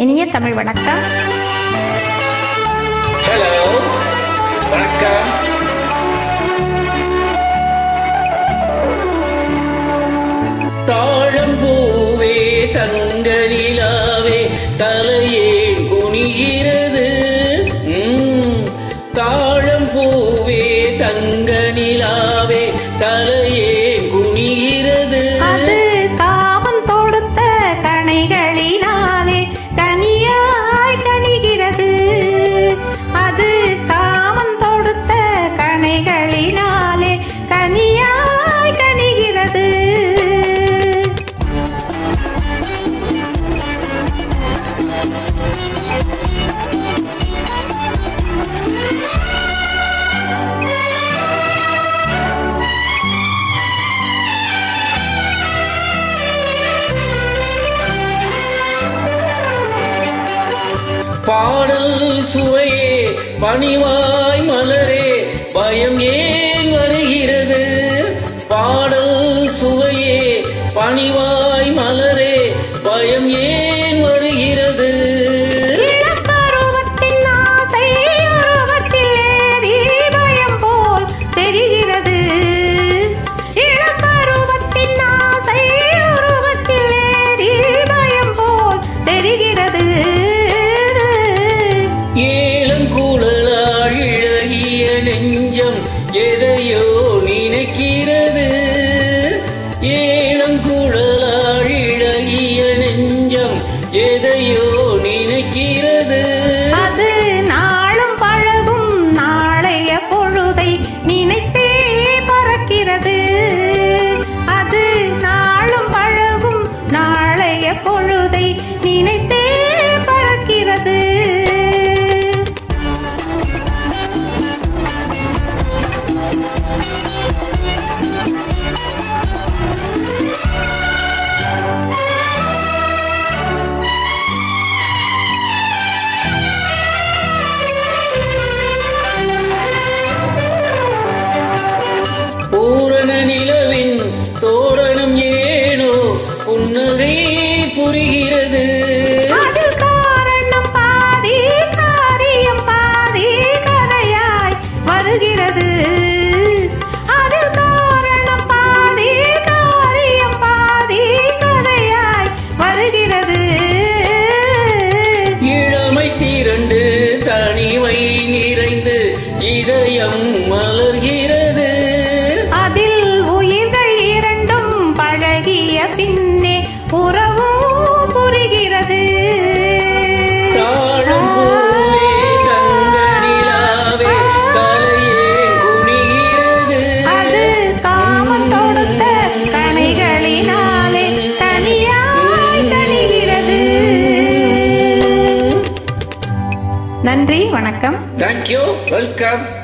இனிய தமிழ் வணக்கம். ஹலோ, வணக்கம். தாழம்பூவே தங்க நிலாவே தலையே குனிகிறது. தாழம்பூவே தங்க நிலாவே தலையே குனிகிறது. அது காமன் தொடுத்த கணைகளினாலே கனியாய் கனிகிறது. அது காமன் தொடுத்த கணைகளினாலே கனியாய் கனிகிறது. பாடல் சுவையே பணிவாய் மலரே பயம் ஏன் வருகிறது. பாடல் சுவையே பணிவாய் மலரே பயம் ஏன் வருகிறது. இளப்பருவத்தின் ஆசை உருவத்தில் ஏறி பயம் போல் தெரிகிறது. இளப்பருவத்தின் ஆசை உருவத்தில் ஏறி பயம் போல் தெரிகிறது. ஏலங்குழலாள் இழகிய நெஞ்சம் எதையோ நினைக்கிறது. ஏலங்குழலாள் இழகிய நெஞ்சம் எதையோ நினைக்கிறது. அது நாளும் பழகும் நாளைய பொழுதை நினைத்தே பறக்கிறது. அது நாளும் பழகும் நாளைய பொழுதை நினைத்தே பறக்கிறது. பூரண நிலவின் தோரணம் ஏனோ புன்னகை புரிகிறது. அதில் காரணம் பாதி காரியம் பாதி கதையாய் வருகிறது. அதில் காரணம் பாதி காரியம் பாதி கதையாய் வருகிறது. இளமை திரண்டு தனிமை நிறைந்து இதயம் மலர்கிறது. அதில் உயிர்கள் இரண்டும் பழகிய பின்னே உறவும் புரிகிறது. தாழம்பூவே தங்க நிலாவே தலையே குனிகிறது. அது காமன் தொடுத்த கணைகளினாலே தனியாய் கனிகிறது. நன்றி, வணக்கம். Thank you. Welcome.